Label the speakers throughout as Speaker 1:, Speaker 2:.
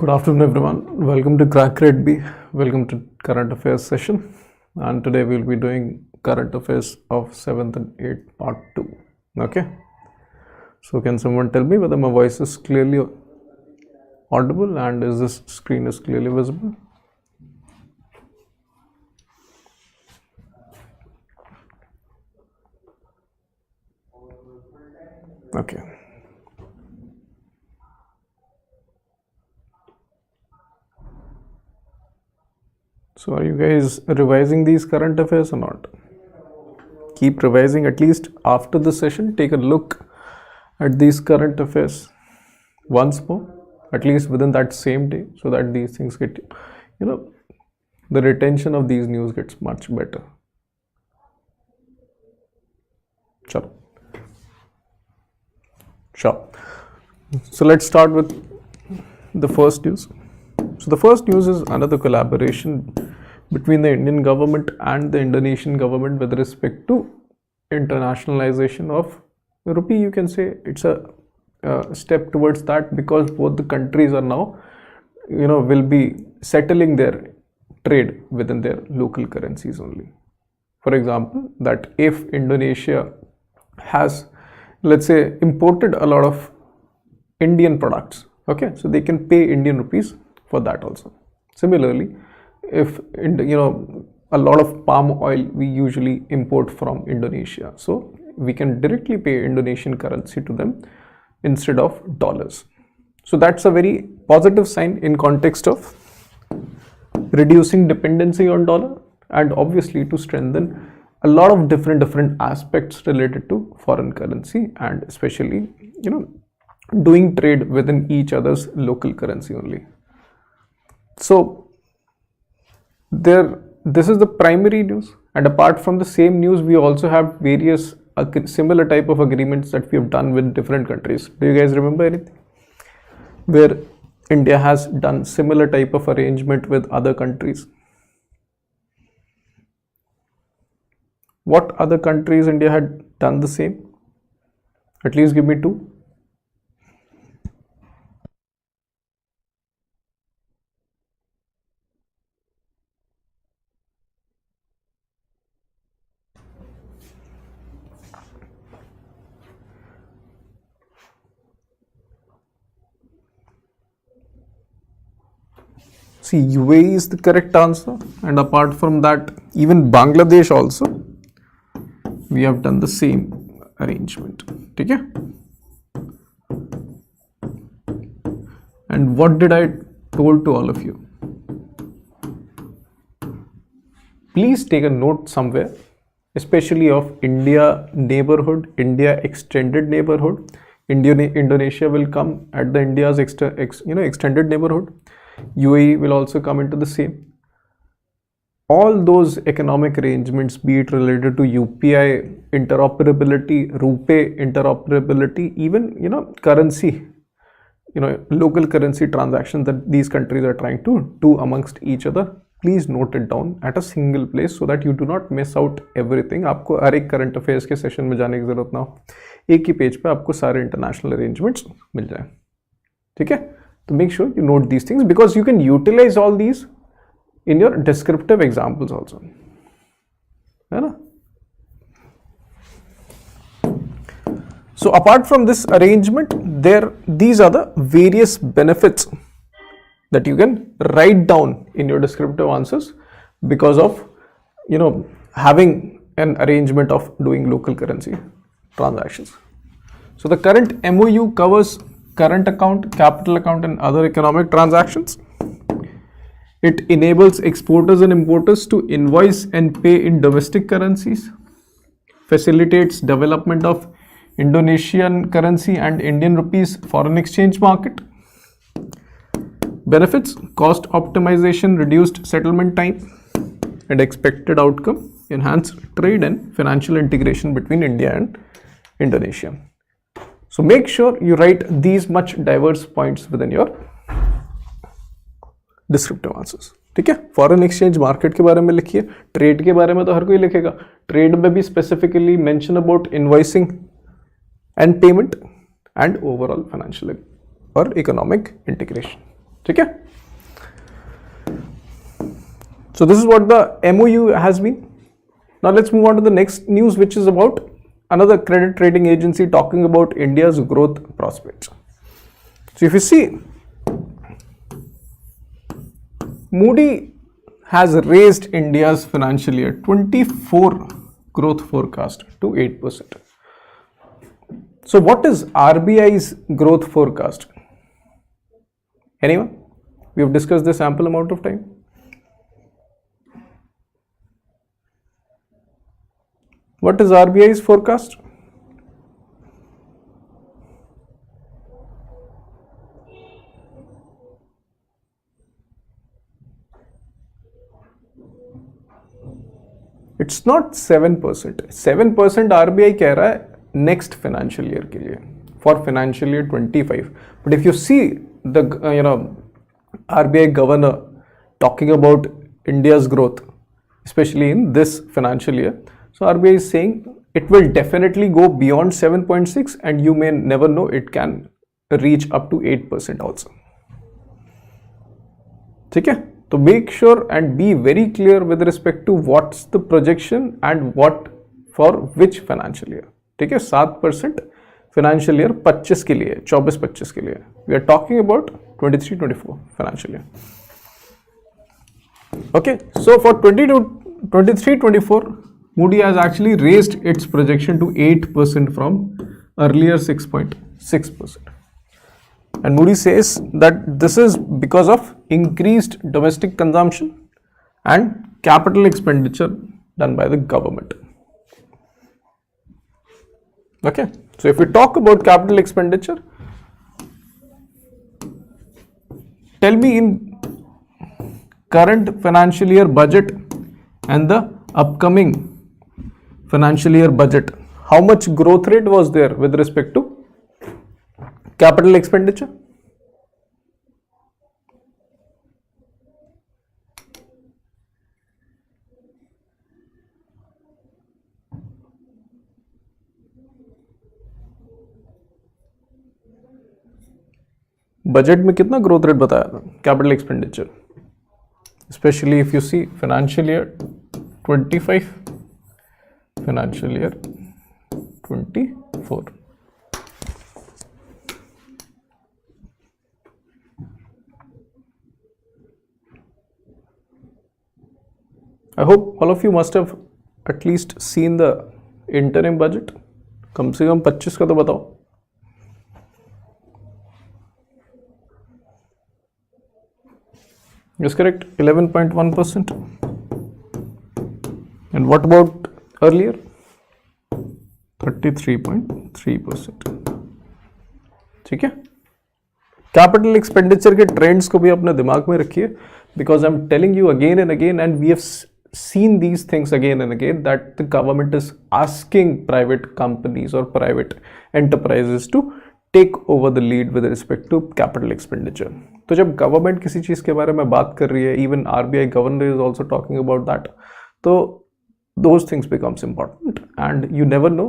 Speaker 1: Good afternoon everyone, welcome to Crack Grade B, welcome to current affairs session, and today we will be doing current affairs of 7th and 8th part 2. Okay, so can someone tell me whether my voice is clearly audible and is this screen is clearly visible? Okay. So are you guys revising these current affairs or not? Keep revising at least after the session. Take a look at these current affairs once more, at least within that same day, so that these things get, the retention of these news gets much better. Sure. So let's start with the first news. So the first news is another collaboration between the Indian government and the Indonesian government with respect to internationalization of rupee. You can say it's a step towards that, because both the countries are now, will be settling their trade within their local currencies only. For example, that if Indonesia has, let's say, imported a lot of Indian products, okay, so they can pay Indian rupees for that also. Similarly, if a lot of palm oil we usually import from Indonesia, so we can directly pay Indonesian currency to them instead of dollars. So that's a very positive sign in context of reducing dependency on dollar, and obviously to strengthen a lot of different aspects related to foreign currency, and especially doing trade within each other's local currency only. So this is the primary news, and apart from the same news, we also have various similar type of agreements that we have done with different countries. Do you guys remember anything where India has done similar type of arrangement with other countries? What other countries India had done the same? At least give me two. See, UAE is the correct answer, and apart from that, even Bangladesh also, we have done the same arrangement. Okay? And what did I told to all of you? Please take a note somewhere, especially of India neighborhood, India extended neighborhood. Indonesia will come at the India's extended neighborhood. UAE will also come into the same. All those economic arrangements, be it related to UPI interoperability, RuPay interoperability, even currency, local currency transactions that these countries are trying to do amongst each other, please note it down at a single place so that you do not miss out everything. आपको हर एक current affairs के session में जाने की जरूरत ना हो, एक ही पेज पे आपको सारे international arrangements मिल जाए. ठीक है? तो make sure you note these things, because you can utilize all these in your descriptive examples also. है ना? So apart from this arrangement, these are the various benefits that you can write down in your descriptive answers because of having an arrangement of doing local currency transactions. So the current MOU covers current account, capital account, and other economic transactions. It enables exporters and importers to invoice and pay in domestic currencies, facilitates development of Indonesian currency and Indian rupees foreign exchange market. Benefits: cost optimization, reduced settlement time, and expected outcome: enhanced trade and financial integration between India and Indonesia. So make sure you write these much diverse points within your descriptive answers. ठीक है? Foreign exchange market के बारे में लिखिए, trade के बारे में तो हर कोई लिखेगा, ट्रेड में भी specifically mention about invoicing and payment and overall financial और इकोनॉमिक इंटीग्रेशन. ठीक है. So this is what the MOU has been. Now let's move on to the next news, which is about another credit rating agency talking about India's growth prospects. So if you see, Morbi has raised India's financial year 24 growth forecast to 8%. So what is RBI's growth forecast? Anyone? We have discussed this ample amount of time. What is RBI's forecast? It's not 7%. 7% RBI कह रहा है next financial year के लिए, for financial year 25. But if you see the RBI governor talking about India's growth, especially in this financial year, so RBI is saying it will definitely go beyond 7.6, and you may never know, it can reach up to 8% also. ठीक है. So make sure and be very clear with respect to what's the projection and what for which financial year. ठीक है. 7% financial year 25 के लिए, 24-25 के लिए. We are talking about 23-24 financial year. Okay. So for 23-24, Morbi has actually raised its projection to 8% from earlier 6.6%. And Morbi says that this is because of increased domestic consumption and capital expenditure done by the government. Okay, so if we talk about capital expenditure, tell me in current financial year budget and the upcoming financial year budget, how much growth rate was there with respect to capital expenditure? Budget में कितना growth rate बताया था capital expenditure, specially if you see financial year 25, financial year 24. I hope all of you must have at least seen the interim budget. कम से कम 25 का तो बताओ. Is correct, 11.1%. And what about earlier? 33.3%. ठीक है. Capital expenditure के trends को भी अपने दिमाग में रखिए, because I'm telling you again and again, and we have seen these things again and again, that the government is asking private companies or private enterprises to take over the lead with respect to capital expenditure. तो जब government किसी चीज़ के बारे में बात कर रही है, even RBI governor is also talking about that, तो those things becomes important, and you never know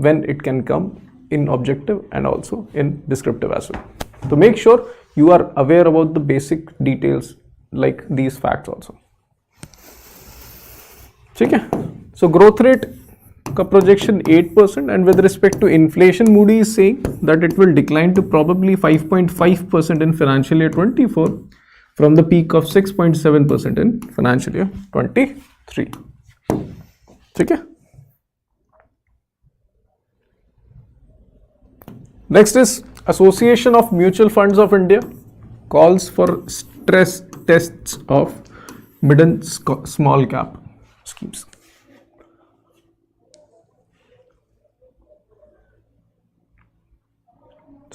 Speaker 1: when it can come in objective and also in descriptive as well. So make sure you are aware about the basic details like these facts also. ठीक है. So growth rate का projection 8%, and with respect to inflation, Morbi is saying that it will decline to probably 5.5% in financial year 24 from the peak of 6.7% in financial year 23. ठीक है. Next is Association of Mutual Funds of India calls for stress tests of mid and small cap schemes.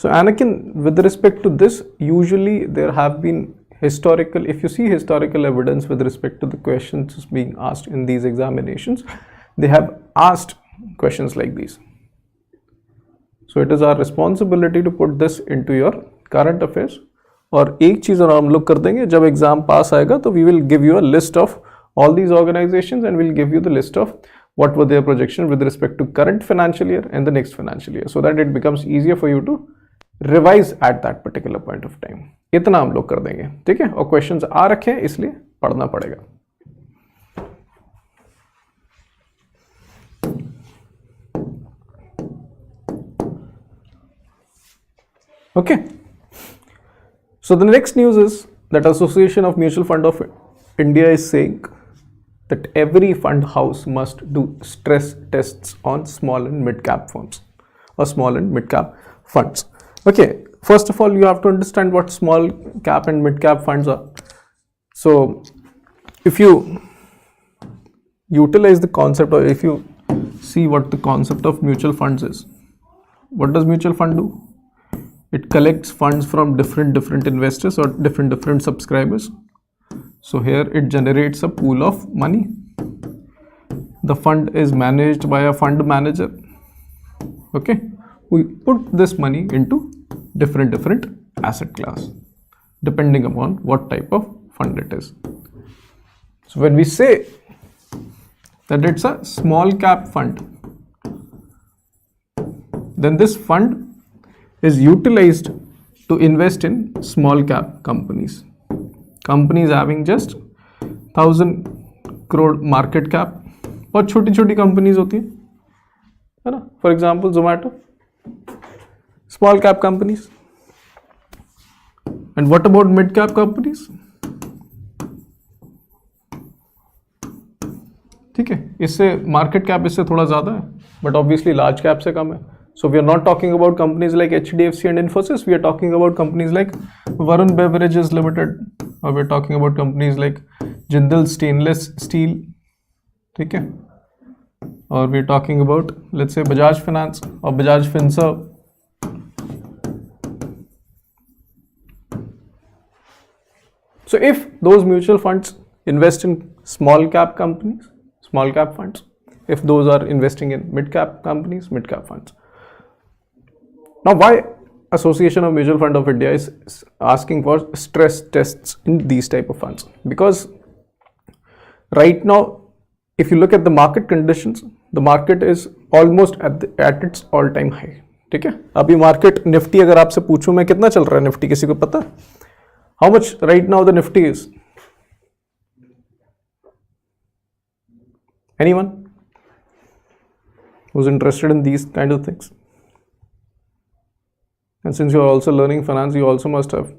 Speaker 1: So Anakin, with respect to this, usually there have been historical, if you see historical evidence with respect to the questions being asked in these examinations, they have asked questions like these. So it is our responsibility to put this into your current affairs. और एक चीज़ और हम लोग कर देंगे, जब exam पास आएगा तो we will give you a list of all these organizations and we'll give you the list of what were their projection with respect to current financial year and the next financial year, so that it becomes easier for you to revise at that particular point of time. इतना हम लोग कर देंगे, ठीक है। और questions आ रखे हैं इसलिए पढ़ना पड़ेगा। Okay, so the next news is that Association of Mutual Fund of India is saying that every fund house must do stress tests on small and mid cap funds or small and mid cap funds. Okay, first of all, you have to understand what small cap and mid cap funds are. So if you utilize the concept, or if you see what the concept of mutual funds is, what does mutual fund do? It collects funds from different investors or different subscribers. So here it generates a pool of money. The fund is managed by a fund manager. Okay, we put this money into different asset class depending upon what type of fund it is. So when we say that it's a small cap fund, then this fund is utilized to invest in small cap companies having just 1,000 crore market cap. बहुत छोटी छोटी companies होती है ना, for example Zomato, small cap companies. And what about mid cap companies? ठीक है, इससे market cap इससे थोड़ा ज्यादा है, बट ऑब्वियसली लार्ज कैप से कम है। So we are not talking about companies like HDFC and Infosys. We are talking about companies like Varun Beverages Limited, or we are talking about companies like Jindal Stainless Steel, ठीक है? Or we are talking about, let's say, Bajaj Finance or Bajaj Finserv. So if those mutual funds invest in small cap companies, small cap funds, if those are investing in mid cap companies, mid cap funds. Now, why Association of Mutual Fund of India is asking for stress tests in these type of funds? Because right now, if you look at the market conditions, the market is almost at its all-time high. ठीक है, अभी market Nifty अगर आपसे पूछूं मैं कितना चल रहा है निफ्टी, किसी को पता? How much right now the Nifty is? Anyone who's interested in these kind of things? And since you are also learning finance, you also must have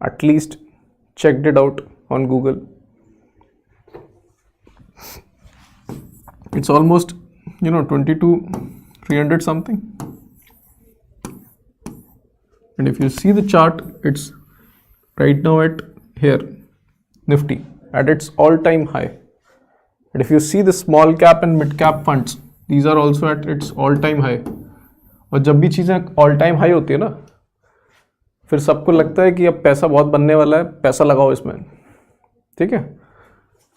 Speaker 1: at least checked it out on Google. It's almost, 22,300 something. And if you see the chart, it's right now at here, Nifty, at its all-time high. And if you see the small cap and mid cap funds, these are also at its all-time high. और जब भी चीज़ें all time high होती है ना, फिर सबको लगता है कि अब पैसा बहुत बनने वाला है, पैसा लगाओ इसमें, ठीक है।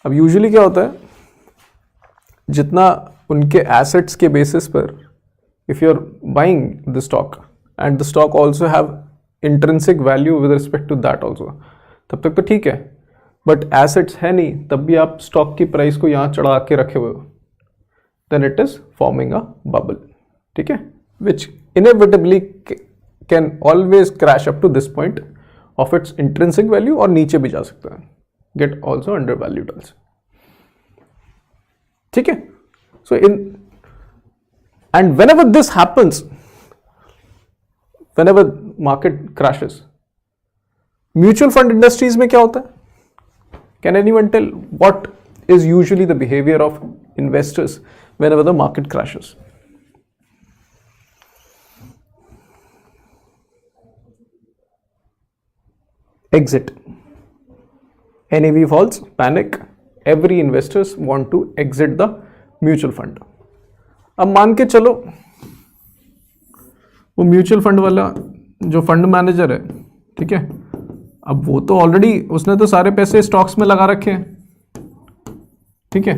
Speaker 1: अब यूजुअली क्या होता है, जितना उनके एसेट्स के बेसिस पर, if you are buying the stock and the stock also have intrinsic value with respect to that also, तब तक तो ठीक है। बट एसेट्स है नहीं, तब भी आप स्टॉक की प्राइस को यहाँ चढ़ा के रखे हुए हो, then it is forming a bubble, ठीक है, which inevitably can always crash up to this point of its intrinsic value, और नीचे भी जा सकता है, get also undervalued also, ठीक है। So and whenever this happens, whenever market crashes, mutual fund industries में क्या होता है? Can anyone tell what is usually the behavior of investors whenever the market crashes? Exit. NAV falls, panic. Every investors want to exit the mutual fund. अब मान के चलो वो mutual fund वाला जो फंड मैनेजर है, ठीक है, अब वो तो ऑलरेडी उसने तो सारे पैसे स्टॉक्स में लगा रखे हैं, ठीक है,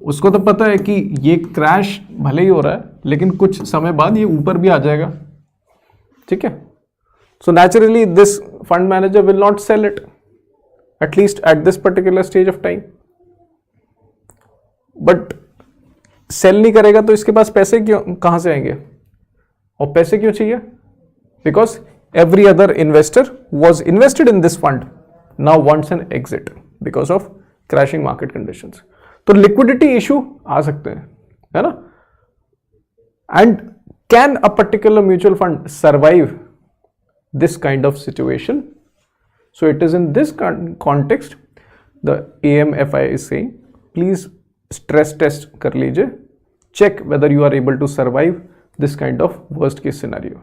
Speaker 1: उसको तो पता है कि ये क्रैश भले ही हो रहा है लेकिन कुछ समय बाद ये ऊपर भी आ जाएगा, ठीक है। So naturally this fund manager will not sell it, at least at this particular stage of time. But sell नहीं करेगा तो इसके पास पैसे क्यों, कहाँ से आएंगे? और पैसे क्यों चाहिए? because every other investor who was invested in this fund now wants an exit because of crashing market conditions. तो liquidity issue आ सकते हैं, है ना? And can a particular mutual fund survive this kind of situation? So it is in this context the AMFI is saying, please stress test कर लीजिए, check whether you are able to survive this kind of worst case scenario,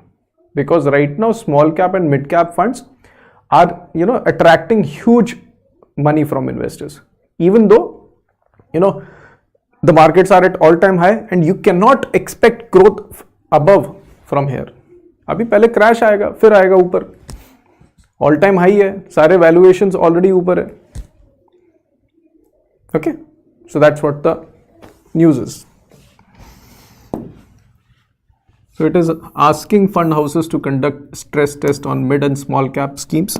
Speaker 1: because right now small cap and mid cap funds are attracting huge money from investors, even though the markets are at all time high and you cannot expect growth above from here. अभी पहले crash आएगा, फिर आएगा ऊपर, all time high है, सारे valuations already ऊपर है. Okay, so that's what the news is. So it is asking fund houses to conduct stress test on mid and small cap schemes.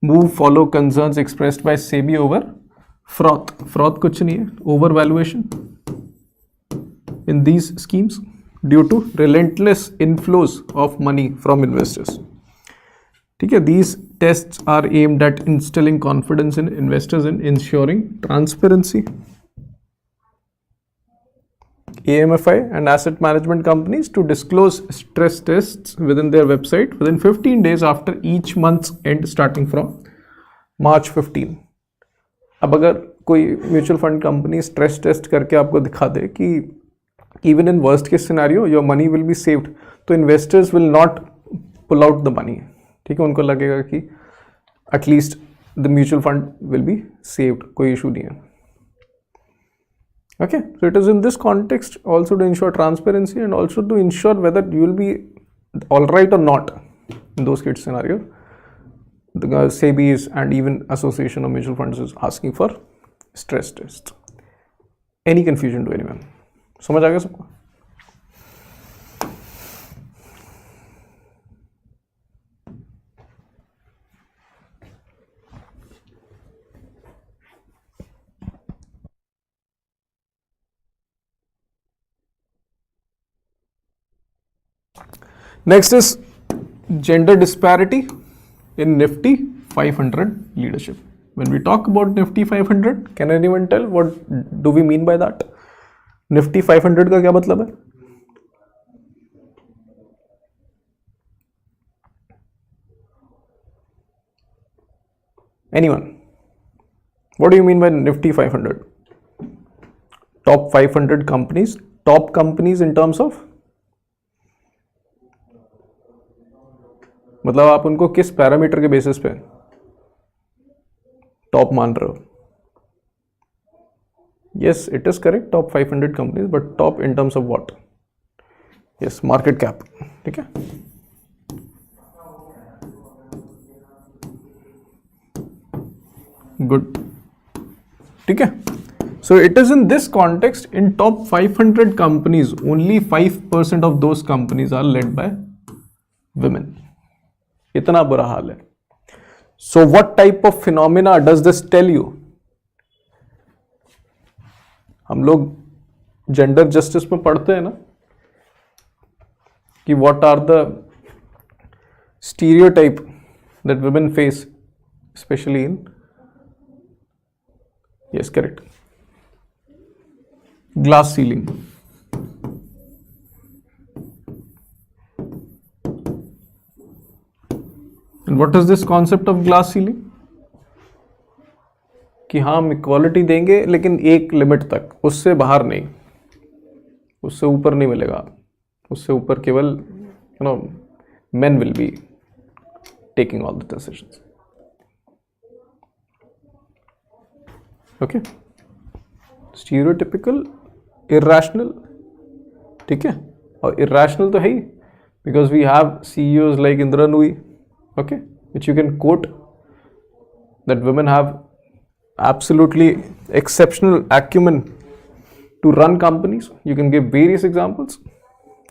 Speaker 1: Move follow concerns expressed by SEBI over froth. Froth कुछ नहीं है, overvaluation in these schemes due to relentless inflows of money from investors. ठीक है, these tests are aimed at instilling confidence in investors and ensuring transparency. AMFI and asset management companies to disclose stress tests within their website within 15 days after each month's end starting from March 15. अब अगर कोई mutual fund company stress test करके आपको दिखा दे कि even in worst case scenario your money will be saved, तो investors will not pull out the money. ठीक है, उनको लगेगा कि at least the mutual fund will be saved, कोई इशू नहीं है. Okay, so it is in this context also to ensure transparency and also to ensure whether you will be all right और not in those case scenario. The SEBI's and even association of mutual funds is asking for stress test. Any confusion to anyone? समझ आ गया सबको? Next is gender disparity in Nifty 500 leadership. When we talk about Nifty 500, can anyone tell what do we mean by that? Nifty 500 का क्या मतलब है? Anyone? What do you mean by Nifty 500? Top 500 companies. Top companies in terms of? मतलब आप उनको किस parameter के basis पे टॉप मान रहे हो? Yes, it is correct, top 500 companies, but top in terms of what? Yes, market cap. ठीक है, गुड. ठीक है, so it is in this context, in top 500 companies only 5% of those companies are led by women. इतना बुरा हाल है. So what type of phenomena does this tell you? हम लोग जेंडर जस्टिस में पढ़ते हैं ना कि what are the stereotype that women face, specially in, yes correct, glass ceiling. And what is this concept of glass ceiling? कि हाँ हम इक्वालिटी देंगे लेकिन एक लिमिट तक, उससे बाहर नहीं, उससे ऊपर नहीं मिलेगा. उससे ऊपर केवल men will be taking all the decisions. Okay, stereotypical, irrational. ठीक है, और irrational तो है ही, because we have CEOs like Indra Nooyi, okay, which you can quote, that women have absolutely exceptional acumen to run companies. You can give various examples.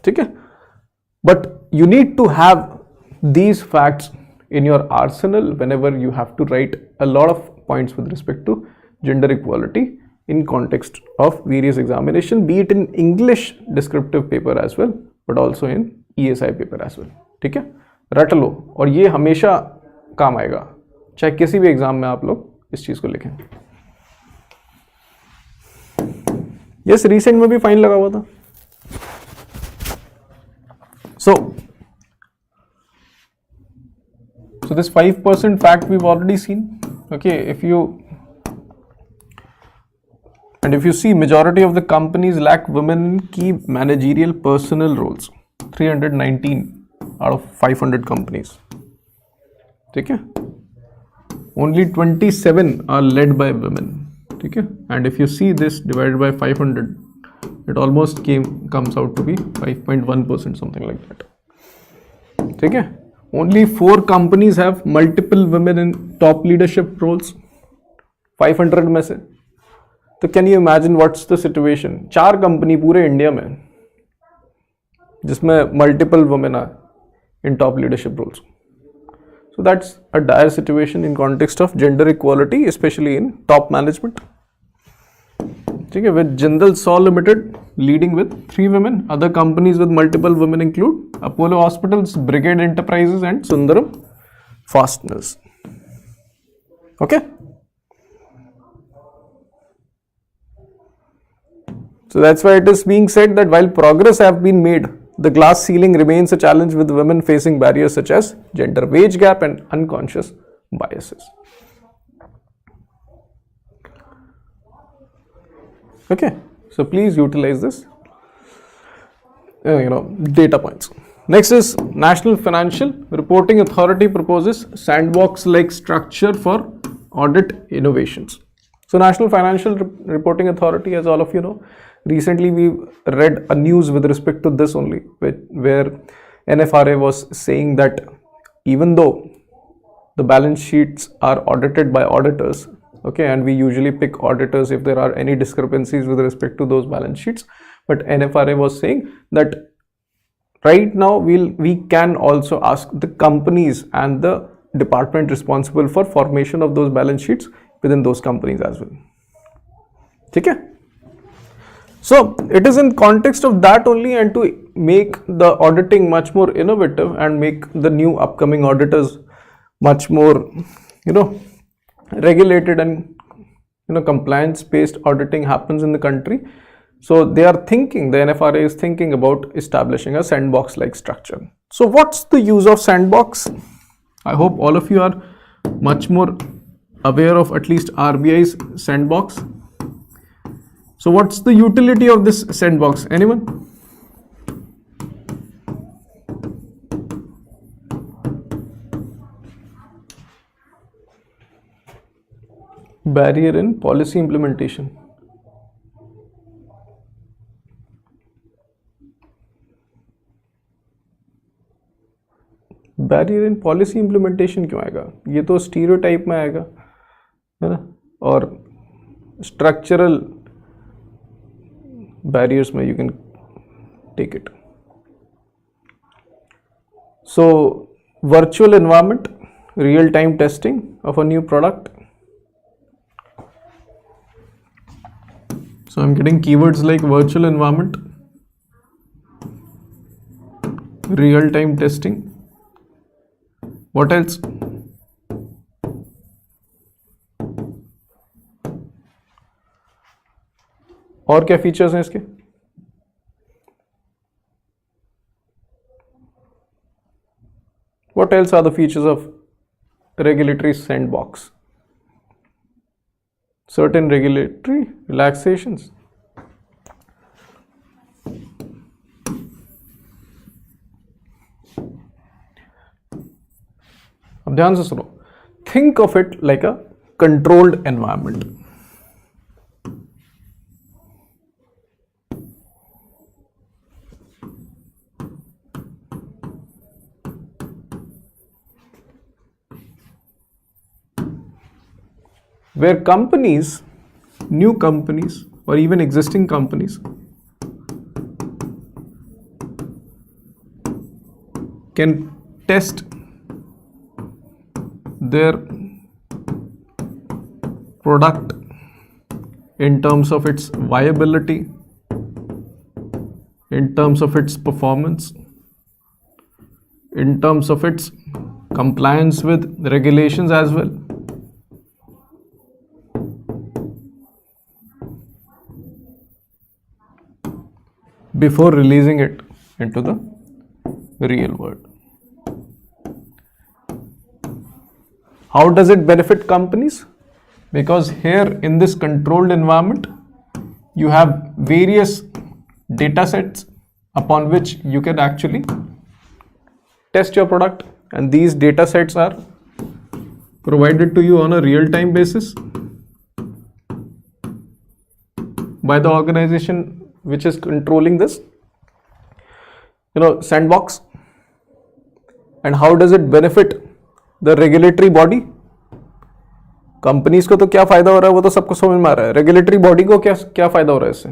Speaker 1: ठीक है, but you need to have these facts in your arsenal whenever you have to write a lot of points with respect to gender equality in context of various examination, be it in English descriptive paper as well, but also in ESI paper as well. ठीक है, रट लो और ये हमेशा काम आएगा, चाहे किसी भी एग्जाम में आप लोग इस चीज को लिखें। यस, रिसेंट में भी फाइन लगा हुआ था। So this 5% fact we've already seen. Okay, if you see, majority of the companies lack women in key managerial personnel roles. 319 out of 500 companies. ठीक है, only 27 are led by women. ठीक है, and if you see this divided by 500, it almost comes out to be 5.1%, something like that. ठीक है, only 4 companies have multiple women in top leadership roles 500 में से। तो can you imagine what's the situation? 4 company पूरे India में जिसमें multiple women are in top leadership roles. So that's a dire situation in context of gender equality, specially in top management. ठीक है, with Jindal Saw limited leading with 3 women. Other companies with multiple women include Apollo Hospitals, Brigade Enterprises and Sundaram Fasteners. Okay, so that's why it is being said that while progress have been made, the glass ceiling remains a challenge, with women facing barriers such as gender wage gap and unconscious biases. Okay, so please utilize this data points. Next is National Financial Reporting Authority proposes sandbox like structure for audit innovations. So National Financial Reporting Authority, as all of you know, recently we read a news with respect to this only, where NFRA was saying that even though the balance sheets are audited by auditors, okay, and we usually pick auditors if there are any discrepancies with respect to those balance sheets, but NFRA was saying that right now we can also ask the companies and the department responsible for formation of those balance sheets within those companies as well. Okay, so it is in context of that only, and to make the auditing much more innovative and make the new upcoming auditors much more regulated and compliance based auditing happens in the country. So they are thinking, the NFRA is thinking about establishing a sandbox like structure. So what's the use of sandbox? I hope all of you are much more aware of at least RBI's sandbox. So what's the utility of this sandbox? Anyone? Barrier in policy implementation. Barrier in policy implementation क्यों आएगा? ये तो stereotype में आएगा, है ना, और structural barriers में you can take it. So virtual environment, real time testing of a new product. So I'm getting keywords like virtual environment, real time testing. What else? और क्या फीचर्स हैं इसके? What else are the features of regulatory sandbox? Certain regulatory relaxations. अब ध्यान से सुनो. Think of it like a controlled environment. Where companies, new companies or even existing companies can test their product in terms of its viability, in terms of its performance, in terms of its compliance with regulations as well. Before releasing it into the real world. How does it benefit companies? Because here in this controlled environment, you have various data sets upon which you can actually test your product, and these data sets are provided to you on a real-time basis by the organization which is controlling this, sandbox. And how does it benefit the regulatory body? Companies को तो क्या फायदा हो रहा है वो तो सबको समझ में आ रहा है, रेगुलेटरी बॉडी को क्या फायदा हो रहा है इससे?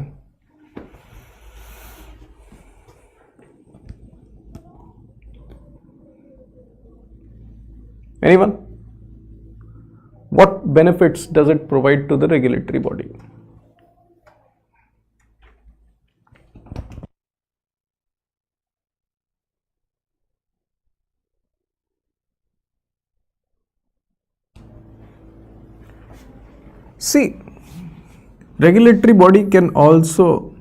Speaker 1: Anyone? What benefits does it provide to the regulatory body? See, regulatory body can also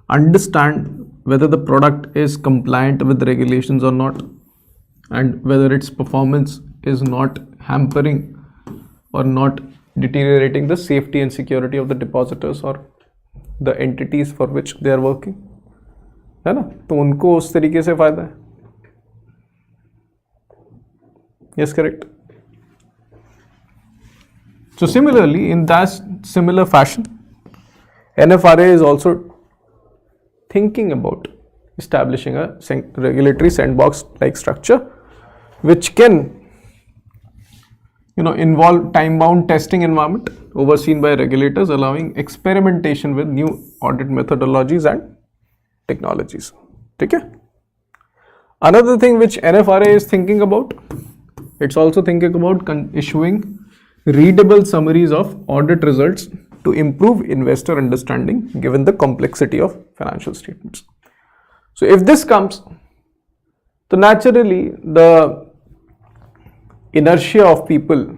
Speaker 1: understand whether the product is compliant with regulations or not, and whether its performance is not hampering or not deteriorating the safety and security of the depositors or the entities for which they are working, है ना? तो उनको उस तरीके से फायदा है. Yes, correct. So similarly, in that similar fashion, NFRA is also thinking about establishing a regulatory sandbox like structure, which can involve time-bound testing environment overseen by regulators, allowing experimentation with new audit methodologies and technologies. Okay? Another thing which NFRA is thinking about, it's also thinking about issuing readable summaries of audit results to improve investor understanding given the complexity of financial statements. So if this comes, so naturally the inertia of people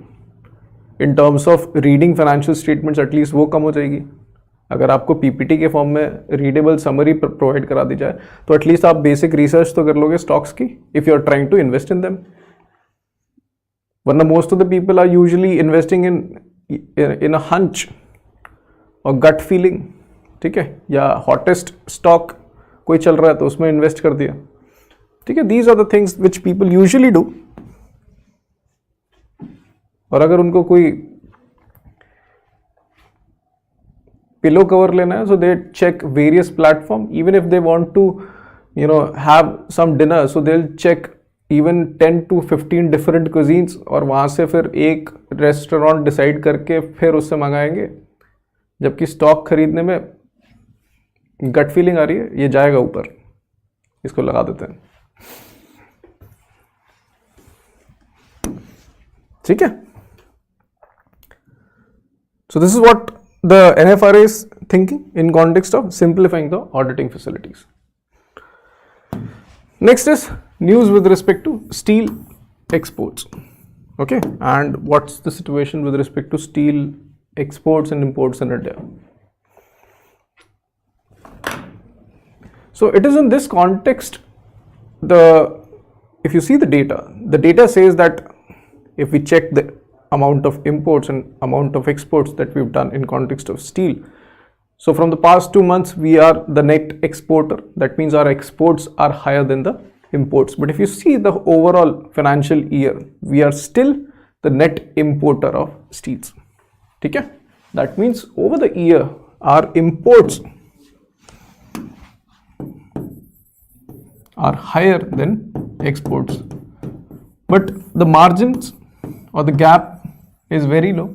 Speaker 1: in terms of reading financial statements at least वो कम हो जाएगी. अगर आपको PPT के form में readable summary provide करा दी जाए तो एटलीस्ट आप बेसिक रिसर्च तो कर लोगे स्टॉक्स की, if you are trying to invest in them. वरना most of the people are usually investing in a hunch और गट फीलिंग, ठीक है, या हॉटेस्ट स्टॉक कोई चल रहा है तो उसमें इन्वेस्ट कर दिया, ठीक है. These are the things which people usually do. और अगर उनको कोई पिलो कवर लेना है, so they check various platform. Even if they want to have some dinner, so they'll check even 10 to 15 different cuisines और वहाँ से फिर एक रेस्टोरेंट डिसाइड करके फिर उससे मंगाएंगे. जबकि स्टॉक खरीदने में गट फीलिंग आ रही है, ये जाएगा ऊपर, इसको लगा देते हैं, ठीक है. So this is what the NFRA is thinking in context of simplifying the auditing facilities. Next is news with respect to steel exports. Okay, and what's the situation with respect to steel exports and imports in India? So it is in this context, if you see the data says that if we check the amount of imports and amount of exports that we've done in context of steel, so from the past 2 months we are the net exporter. That means our exports are higher than the imports. But if you see the overall financial year, we are still the net importer of steels. Okay? That means over the year our imports are higher than exports, but the margins or the gap is very low,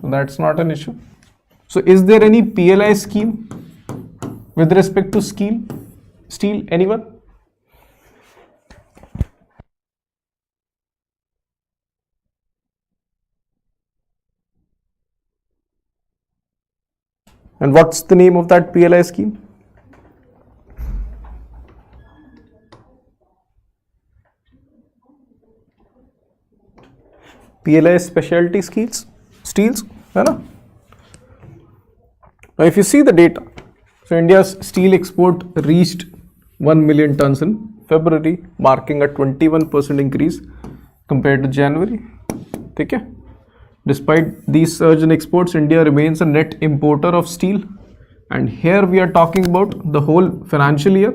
Speaker 1: so that's not an issue. So is there any PLI scheme with respect to steel? Anyone? And what's the name of that PLI scheme? PLI specialty steels, है ना? Now if you see the data, so India's steel export reached 1 million tons in February, marking a 21% increase compared to January. ठीक है? Despite these surge in exports, India remains a net importer of steel, and here we are talking about the whole financial year.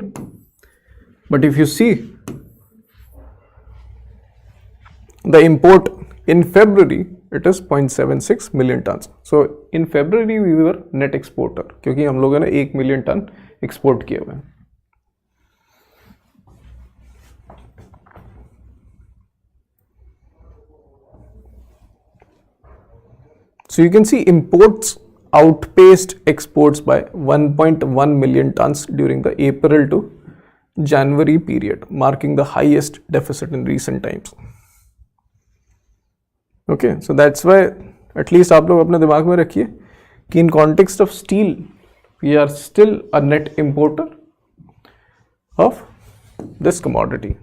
Speaker 1: But if you see the import in February, it is 0.76 million tons. So in February we were net exporter, क्योंकि हम लोगों ने 1 million ton export किए हुए हैं. So you can see imports outpaced exports by 1.1 million tons during the April to January period, marking the highest deficit in recent times. Okay, so that's why at least आप लोग अपने दिमाग में रखिए कि in context of steel we are still a net importer of this commodity.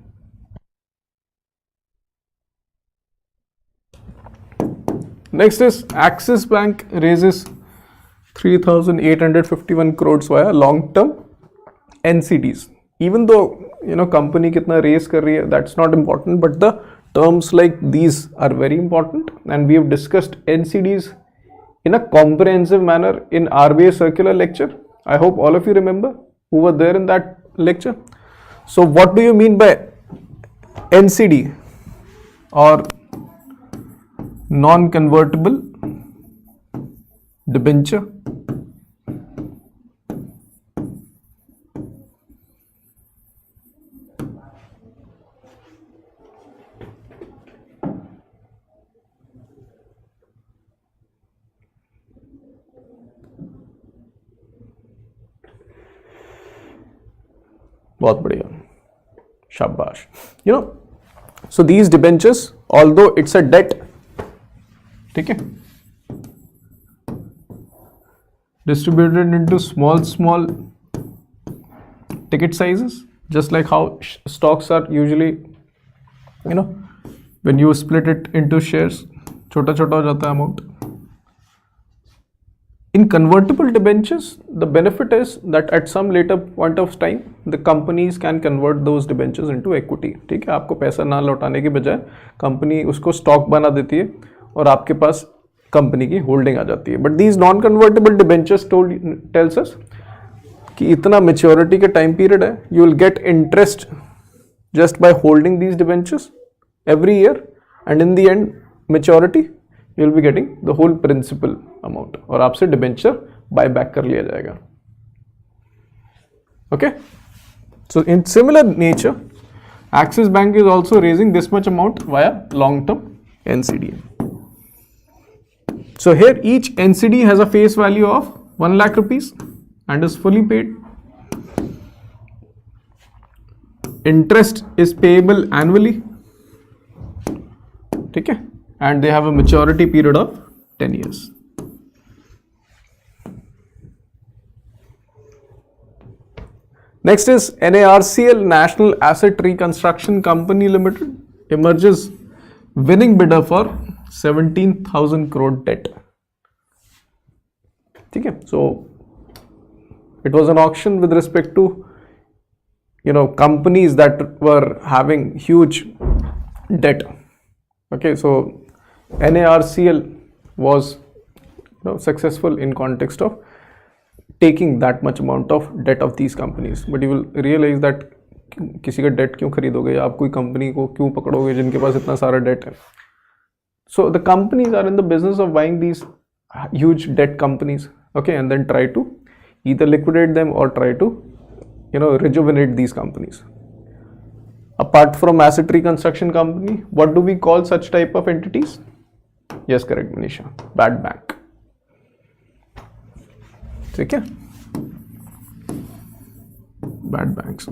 Speaker 1: Next is Axis Bank raises 3,851 crores via long-term NCDs. Even though company कितना raise कर रही है, that's not important, but the terms like these are very important, and we have discussed NCDs in a comprehensive manner in RBI circular lecture. I hope all of you remember who were there in that lecture. So what do you mean by NCD or non-convertible debenture? बहुत बढ़िया, शाबाश. So these debentures, although it's a debt, ठीक है, distributed into small ticket sizes, just like how stocks are usually, when you split it into shares, छोटा छोटा हो जाता है amount. In convertible debentures, the benefit is that at some later point of time, the companies can convert those debentures into equity. ठीक है, आपको पैसा ना लौटाने के बजाय कंपनी उसको स्टॉक बना देती है और आपके पास कंपनी की होल्डिंग आ जाती है. But these non convertible debentures tells us कि इतना मेच्योरिटी का टाइम पीरियड है, you will get interest just by holding these debentures every year, and in the end maturity you will be getting the whole principal amount, और आपसे debenture buy back कर लिया जाएगा. Okay, so in similar nature, Axis Bank is also raising this much amount via long-term NCD. So here each NCD has a face value of 1 lakh rupees and is fully paid. Interest is payable annually. ठीक है, and they have a maturity period of 10 years. Next is NARCL, National Asset Reconstruction Company Limited, emerges winning bidder for 17,000 crore debt. ठीक है, so it was an auction with respect to companies that were having huge debt. Okay, so NARCL was successful in context of taking that much amount of debt of these companies. But you will realize that किसी का debt क्यों खरीदोगे, आप कोई company को क्यों पकड़ोगे जिनके पास इतना सारा debt है. So the companies are in the business of buying these huge debt companies, okay, and then try to either liquidate them or try to rejuvenate these companies. Apart from asset reconstruction company, what do we call such type of entities? Yes, correct, Manisha. Bad bank. ठीक है, bad banks.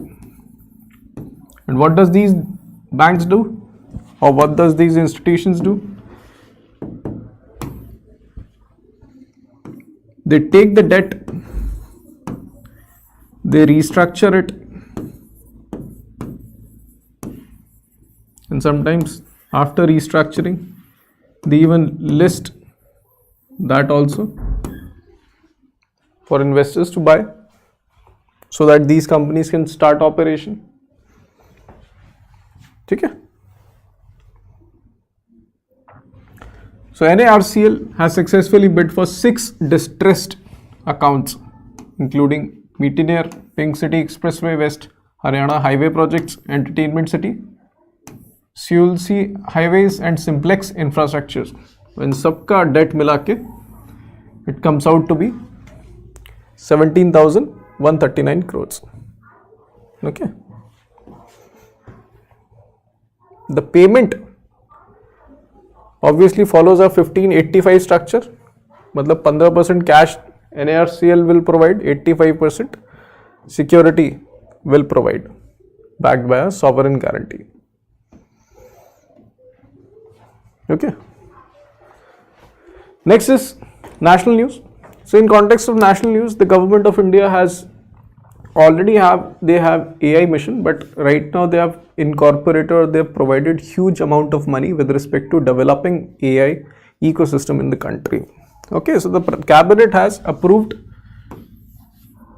Speaker 1: And what does these banks do, or what does these institutions do? They take the debt, they restructure it, and sometimes after restructuring They even list that also for investors to buy, so that these companies can start operation. Okay. So NARCL has successfully bid for 6 distressed accounts, including Mutineer, Pink City Expressway West, Haryana Highway Projects, Entertainment City, CULC Highways and Simplex Infrastructures. When सबका debt मिला के, it comes out to be 17,139 crores. Okay. The payment obviously follows a 15-85 structure. मतलब 15% cash NARCL will provide, 85% security will provide, backed by a sovereign guarantee. Okay. Next is national news. So in context of national news, the government of India has already have AI mission, but right now they have incorporated or they have provided huge amount of money with respect to developing AI ecosystem in the country. Okay, so the cabinet has approved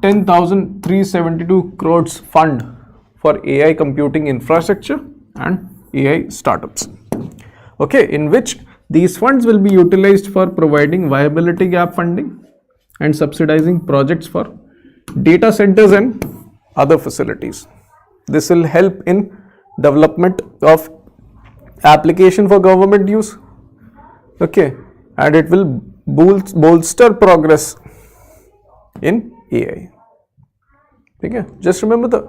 Speaker 1: 10,372 crores fund for AI computing infrastructure and AI startups. Okay, in which these funds will be utilized for providing viability gap funding and subsidizing projects for data centers and other facilities. This will help in development of application for government use. Okay, and it will bolster progress in AI. Okay, just remember the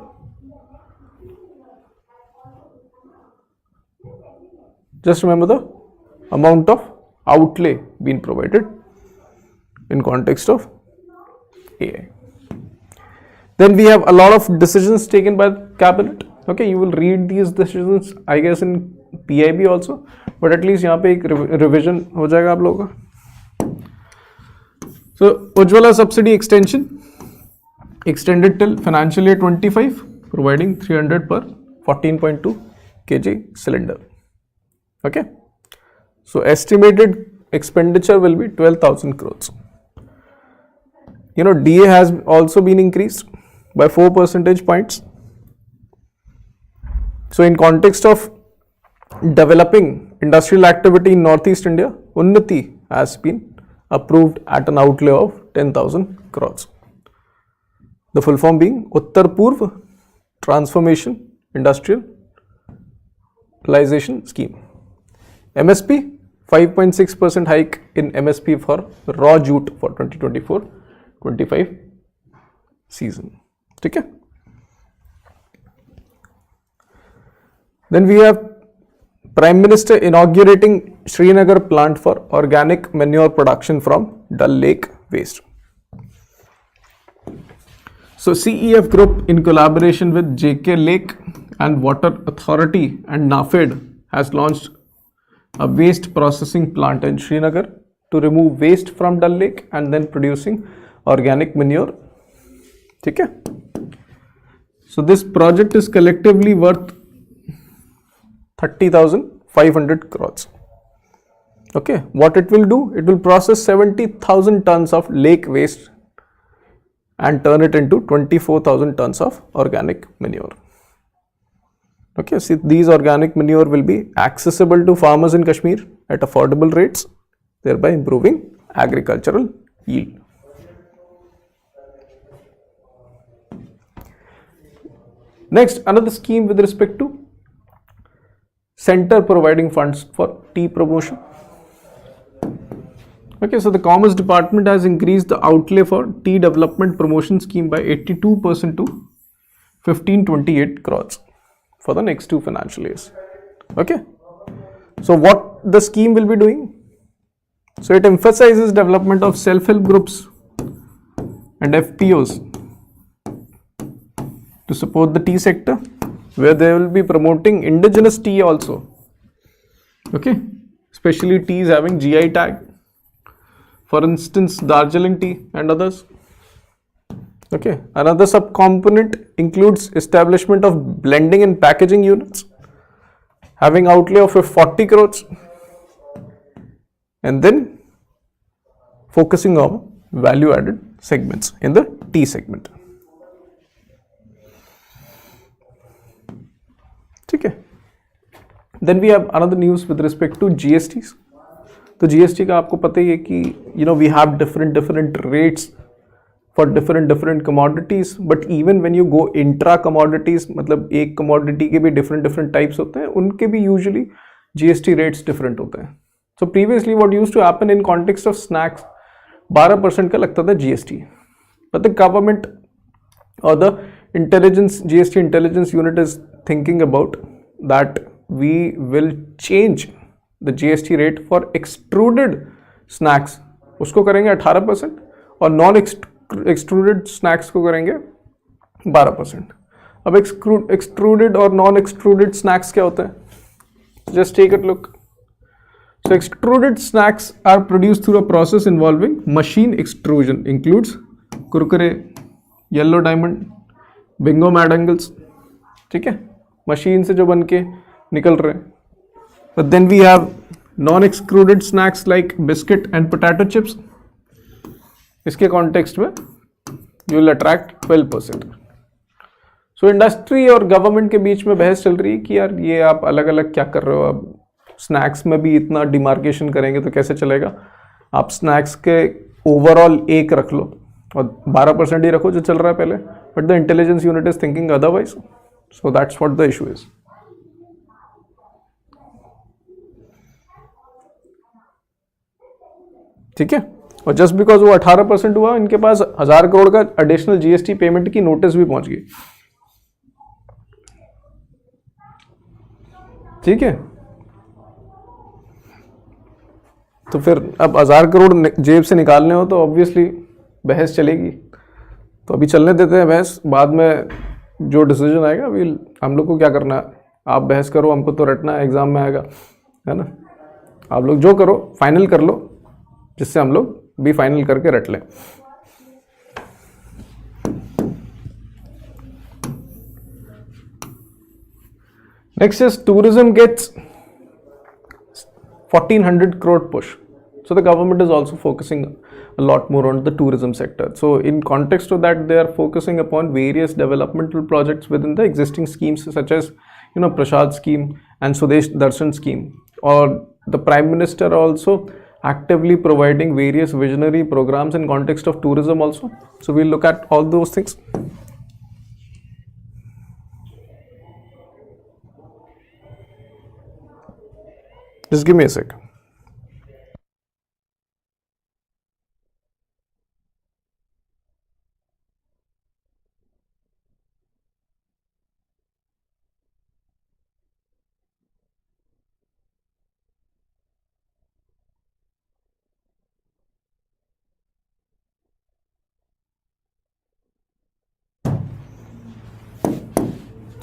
Speaker 1: amount of outlay being provided in context of AI. Then we have a lot of decisions taken by the cabinet. Okay, you will read these decisions, I guess, in PIB also, but at least यहाँ पे एक revision हो जाएगा आप लोगों का. So Ujjwala subsidy extension extended till financial year 25, providing 300 per 14.2 kg cylinder. Okay, so estimated expenditure will be 12,000 crores. DA has also been increased by 4 percentage points. So in context of developing industrial activity in Northeast India, Unnati has been approved at an outlay of 10,000 crores. The full form being Uttar Purv Transformation Industrialization Scheme. MSP 5.6% hike in MSP for raw jute for 2024-25 season. Okay. Then we have Prime Minister inaugurating Srinagar plant for organic manure production from Dal Lake waste. So CEF Group in collaboration with JK Lake and Water Authority and NAFED has launched a waste processing plant in Srinagar to remove waste from Dal Lake and then producing organic manure. Okay. So this project is collectively worth 30,500 crores. Okay, what it will do? It will process 70,000 tons of lake waste and turn it into 24,000 tons of organic manure. Okay, see, these organic manure will be accessible to farmers in Kashmir at affordable rates, thereby improving agricultural yield. Next, another scheme with respect to center providing funds for tea promotion. Okay, so the Commerce Department has increased the outlay for tea development promotion scheme by 82% to 1528 crores for the next 2 financial years. Okay, so what the scheme will be doing? So it emphasizes development of self-help groups and FPOs to support the tea sector, where they will be promoting indigenous tea also. Okay, especially teas having GI tag, for instance Darjeeling tea and others. Okay, another subcomponent includes establishment of blending and packaging units having outlay of 40 crores. and then focusing on value added segments in the T segment. Okay. Then we have another news with respect to GSTs. तो GST का आपको पता ही है कि we have different rates for different commodities, but even when you go intra commodities, मतलब एक commodity के भी different types होते हैं, उनके भी usually GST rates different होते हैं. So previously what used to happen in context of snacks, 12% का लगता था GST, but the government or the GST intelligence unit is thinking about that we will change the GST rate for extruded snacks. उसको करेंगे 18% और non extruded snacks को करेंगे 12%. अब extruded और नॉन एक्सट्रूडेड स्नैक्स क्या होता है? Just take a look. So extruded snacks are produced through a process involving machine extrusion. Includes Kurkure, yellow diamond, Bingo mad angles. ठीक है, मशीन से जो बन के निकल रहे हैं. But then we have non-extruded snacks like biscuit and potato chips. इसके कॉन्टेक्स्ट में you will attract 12%. So industry और गवर्नमेंट के बीच में बहस चल रही है कि यार ये आप अलग अलग क्या कर रहे हो. अब स्नैक्स में भी इतना डिमार्केशन करेंगे तो कैसे चलेगा. आप स्नैक्स के ओवरऑल 1 रख लो और 12% ही रखो जो चल रहा है पहले. But the intelligence unit is thinking otherwise. So that's what the issue is. ठीक है, और जस्ट बिकॉज वो 18% हुआ, इनके पास 1000 करोड़ का एडिशनल जीएसटी पेमेंट की नोटिस भी पहुंच गई. ठीक है, तो फिर अब 1000 करोड़ जेब से निकालने हो तो ऑब्वियसली बहस चलेगी. तो अभी चलने देते हैं बहस, बाद में जो डिसीजन आएगा अभी हम लोग को क्या करना है. आप बहस करो, हमको तो रटना है, एग्जाम में आएगा, है ना. आप लोग जो करो फाइनल कर लो, जिससे हम लोग भी फाइनल करके रट लें. Next is tourism gets 1400 crore push. So the government is also focusing a lot more on the tourism sector. So in context of that, they are focusing upon various developmental projects within the existing schemes such as Prashad scheme and Swadesh Darshan scheme. Or the Prime Minister also actively providing various visionary programs in context of tourism also. So we'll look at all those things. Just give me a sec.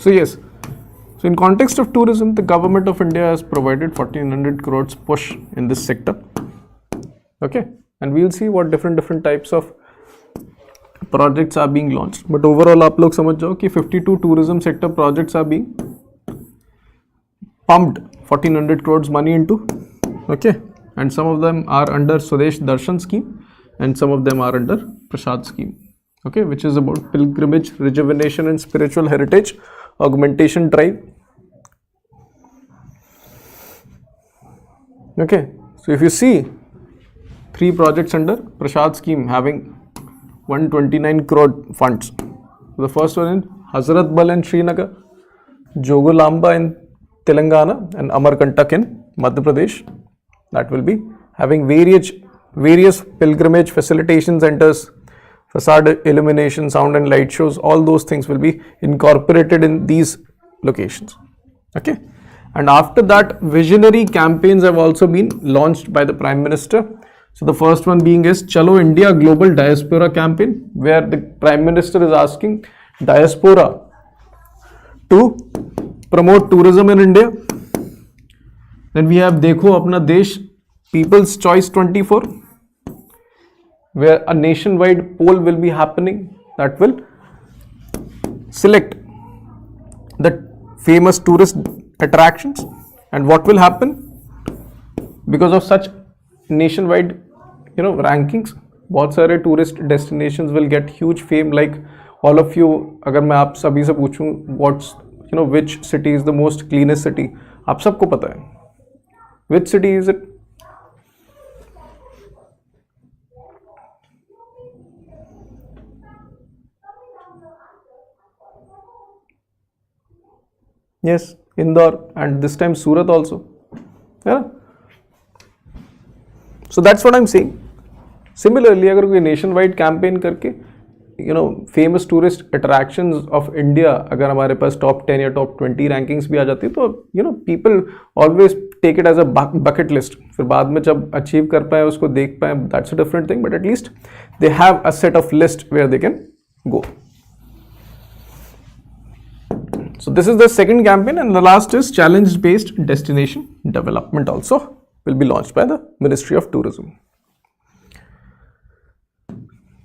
Speaker 1: So yes, so in context of tourism, the government of India has provided 1400 crores push in this sector. Okay, and we'll see what different types of projects are being launched. But overall, आप लोग समझ जाओ कि 52 tourism sector projects are being pumped 1400 crores money into. Okay, and some of them are under Swadesh Darshan scheme, and some of them are under Prashad scheme. Okay, which is about pilgrimage, rejuvenation, and spiritual heritage augmentation drive. Okay, so if you see 3 projects under Prashad scheme having 129 crore funds. The first one in Hazrat Bal in Srinagar, Jogolamba in Telangana, and Amarkantak in Madhya Pradesh. That will be having various pilgrimage facilitation centers, facade illumination, sound and light shows. All those things will be incorporated in these locations. Okay, and after that, visionary campaigns have also been launched by the Prime Minister. So the first one being is Chalo India Global Diaspora campaign, where the Prime Minister is asking diaspora to promote tourism in India. Then we have Dekho Apna Desh People's Choice 24, where a nationwide poll will be happening that will select the famous tourist attractions. And what will happen? Because of such nation wide rankings, बहुत सारे tourist destinations will get huge fame like all of you. अगर मैं आप सभी से पूछूं what's which city is the most cleanest city, आप सबको पता है. Which city is it? Yes, Indore, and this time Surat also. Yeah. So that's what I'm saying. Similarly, अगर कोई नेशन वाइड कैंपेन करके famous tourist attractions of India अगर हमारे पास top 10 या टॉप 20 रैंकिंग्स भी आ जाती है तो people always take it as a bucket list. फिर बाद में जब अचीव कर पाए उसको देख पाए, that's a different thing, but at least they have a set of list where they can go. So this is the second campaign, and the last is challenge-based destination development also will be launched by the Ministry of Tourism.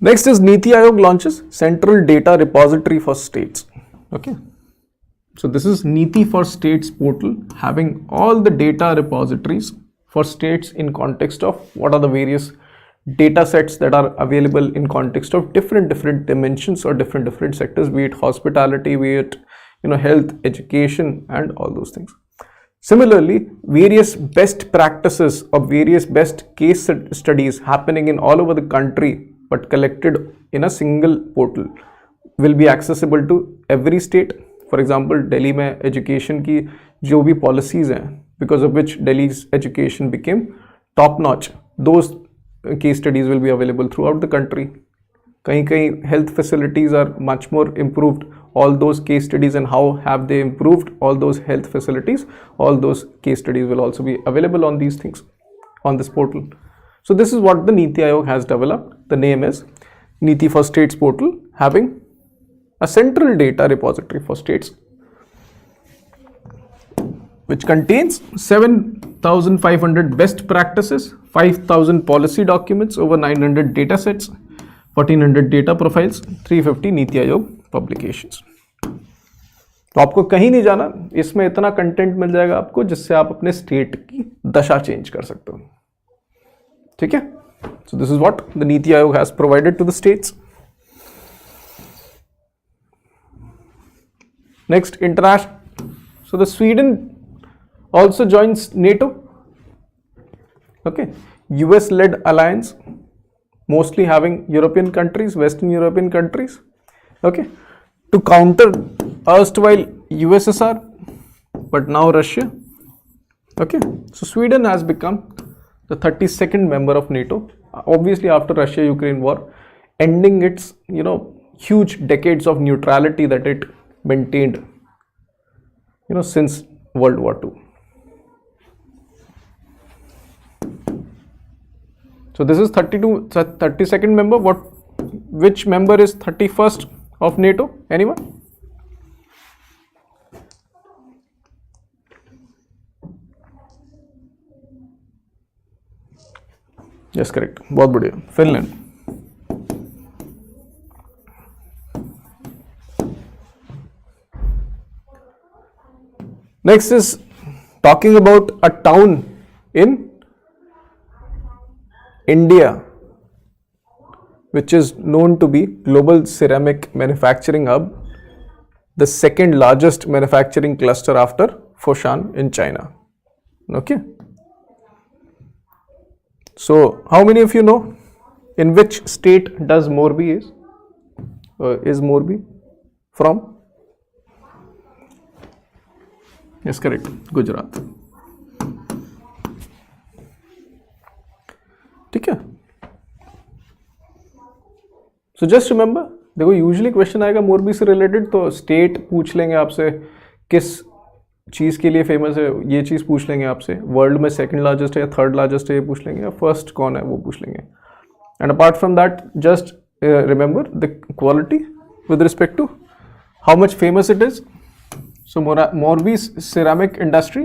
Speaker 1: Next is Niti Aayog launches Central Data Repository for States. Okay. So this is Niti for States portal having all the data repositories for states in context of what are the various data sets that are available in context of different dimensions or different sectors, be it hospitality, be it health, education, and all those things. Similarly, various best practices or various best case studies happening in all over the country but collected in a single portal will be accessible to every state. For example, Delhi में education की जो भी policies हैं because of which Delhi's education became top notch, those case studies will be available throughout the country. कहीं health facilities are much more improved. All those case studies and how have they improved all those health facilities, all those case studies will also be available on these things on this portal. So this is what the Niti Aayog has developed. The name is Niti for States portal, having a central data repository for states which contains 7,500 best practices, 5,000 policy documents, over 900 data sets, 1,400 data profiles, 350 Niti Aayog publications. तो आपको कहीं नहीं जाना, इसमें इतना content मिल जाएगा आपको जिससे आप अपने स्टेट की दशा चेंज कर सकते हो. ठीक है. So this is what the NITI Aayog has provided to the states. Next, international. So the Sweden also joins NATO. Okay, US led alliance, mostly having European countries, Western European countries, okay, to counter erstwhile USSR, but now Russia. Okay, so Sweden has become the 32nd member of NATO, obviously after Russia-Ukraine war, ending its huge decades of neutrality that it maintained since World War II. So this is 32nd member. Which member is 31st of NATO? Anyone? Yes, correct. बहुत बढ़िया. Finland. Next is talking about a town in India which is known to be global ceramic manufacturing hub, the second largest manufacturing cluster after Foshan in China. Okay, so how many of you know in which state does Morbi is Morbi from? Yes, correct, Gujarat. ठीक है. So just remember, देखो usually question आएगा मोरबी से related तो state पूछ लेंगे आपसे, किस चीज़ के लिए फेमस है ये चीज़ पूछ लेंगे आपसे, वर्ल्ड में सेकंड लार्जेस्ट है या थर्ड लार्जेस्ट है ये पूछ लेंगे, या फर्स्ट कौन है वो पूछ लेंगे. And apart from that just remember the quality with respect to how much famous it is. So Morbi ceramic industry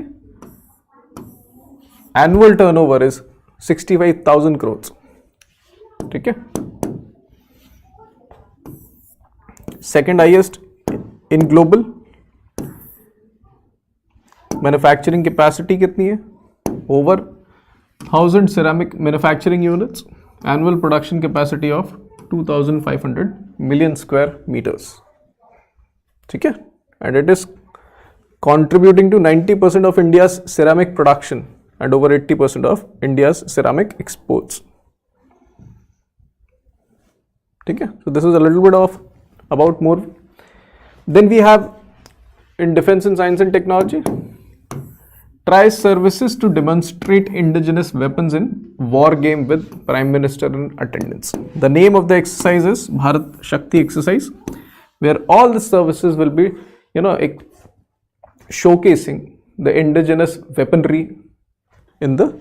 Speaker 1: annual turnover is 65,000 crores. ठीक है. Second highest in global. Manufacturing capacity कितनी है? Over 6,000 ceramic manufacturing units, annual production capacity of 2,500 million square meters. Okay? And it is contributing to 90% of India's ceramic production and over 80% of India's ceramic exports. Okay? So this is a little bit of about Morbi. Then we have in Defense and Science and Technology, tries services to demonstrate indigenous weapons in war game with Prime Minister in attendance. The name of the exercise is Bharat Shakti exercise, where all the services will be, showcasing the indigenous weaponry in the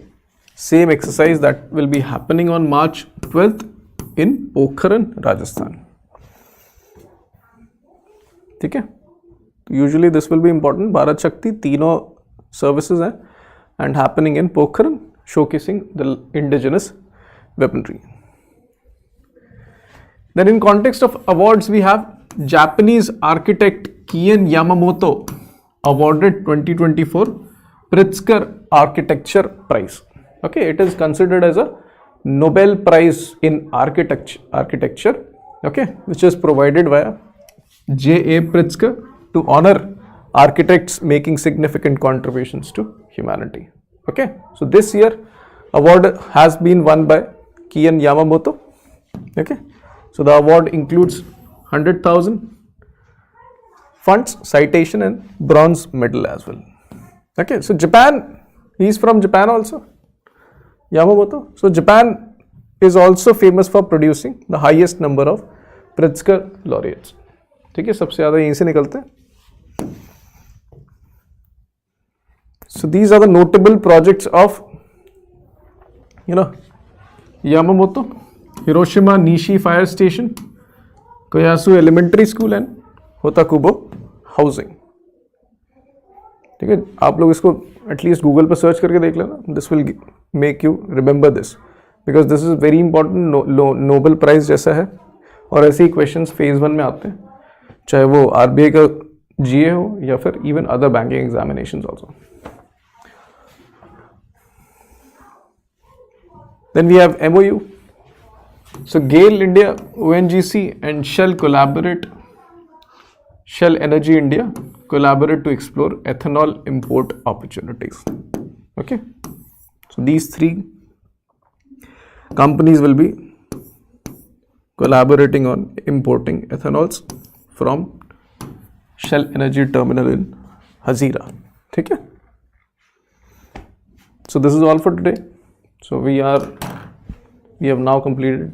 Speaker 1: same exercise that will be happening on March 12th in Pokhran, Rajasthan. Okay? Usually this will be important. Bharat Shakti, तीनों services हैं and happening in Pokhran, showcasing the indigenous weaponry. Then in context of awards, we have Japanese architect Kian Yamamoto awarded 2024 Pritzker Architecture Prize. Okay, it is considered as a Nobel Prize in architecture, okay, which is provided via J.A. Pritzker to honor architects making significant contributions to humanity. Okay, so this year award has been won by Kian Yamamoto. Okay, so the award includes 100,000 funds, citation and bronze medal as well. Okay, so Japan, he is from Japan also, Yamamoto. So Japan is also famous for producing the highest number of Pritzker laureates. ठीक है, सबसे ज़्यादा यहीं से निकलते हैं. So these are the notable projects of, Yamamoto: Hiroshima Nishi Fire Station, Koyasu Elementary School and Hotakubo Housing. ठीक है, आप लोग इसको एटलीस्ट गूगल पर सर्च करके देख लेना. This will make you remember this, because this is very important. Nobel prize जैसा है और ऐसे ही क्वेश्चंस फेज 1 में आते हैं, चाहे वो आरबीआई का जीए हो या फिर even other banking examinations also. Then we have MOU. So GAIL India, ONGC and Shell Energy India collaborate to explore ethanol import opportunities. Okay. So these three companies will be collaborating on importing ethanols from Shell Energy Terminal in Hazira. Okay. So this is all for today. So we have now completed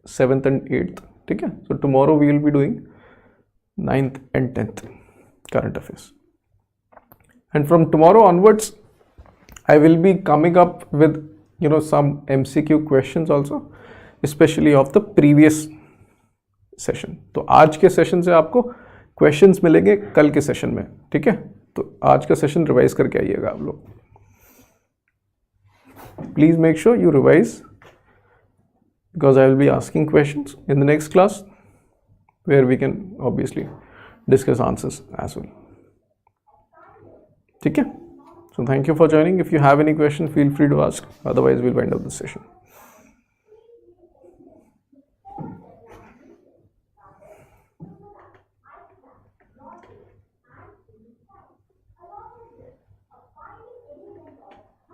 Speaker 1: 7th and 8th. Okay? So tomorrow we will be doing 9th and 10th current affairs. And from tomorrow onwards, I will be coming up with some MCQ questions also, especially of the previous session. तो आज के session से आपको questions मिलेंगे कल के session में. ठीक है? तो आज का सेशन रिवाइज करके आइएगा आप लोग. Please make sure you revise, because I will be asking questions in the next class where we can obviously discuss answers as well. Okay? So thank you for joining. If you have any question, feel free to ask. Otherwise, we'll wind up this session.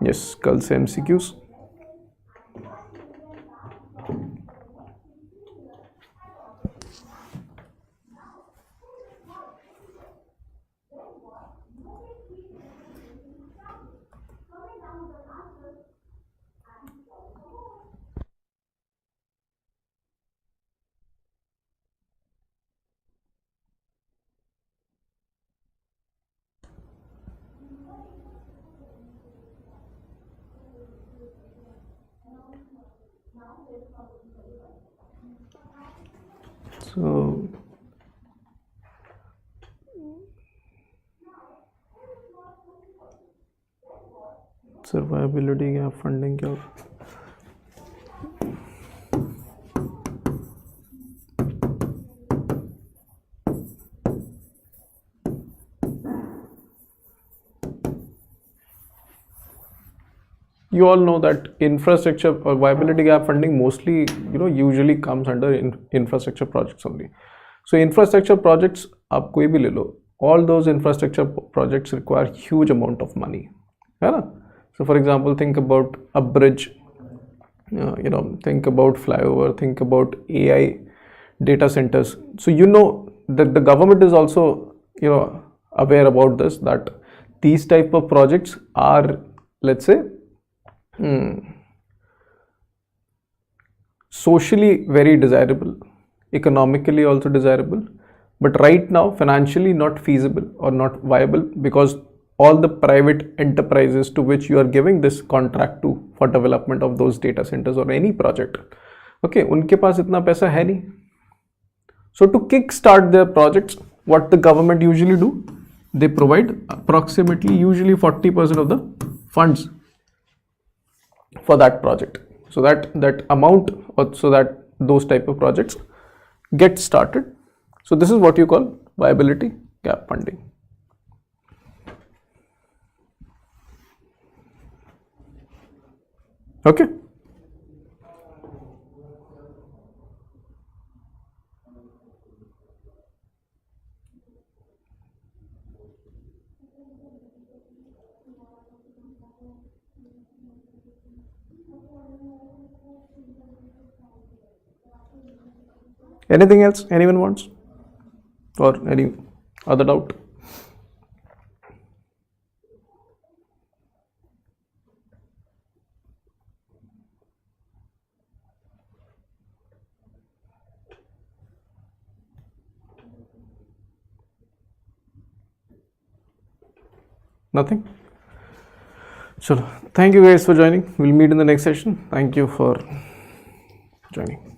Speaker 1: Yes, कल से MCQs. So survivability gap funding क्या होता है? you all know that infrastructure or viability gap funding mostly, usually comes under infrastructure projects only. So infrastructure projects, आप कोई भी ले लो, all those infrastructure projects require huge amount of money, है ना? So for example, think about a bridge, think about flyover, think about AI data centers. So that the government is also aware about this, that these type of projects are, let's say, socially very desirable, economically also desirable, but right now financially not feasible or not viable, because all the private enterprises to which you are giving this contract to for development of those data centers or any project, okay, उनके पास इतना पैसा है नहीं. So to kickstart their projects, what the government usually do, they provide approximately usually 40% of the funds for that project, so that amount, or so that those type of projects get started. So this is what you call viability gap funding. Okay. Anything else anyone wants, or any other doubt? Nothing? Chalo, thank you guys for joining. We'll meet in the next session. Thank you for joining.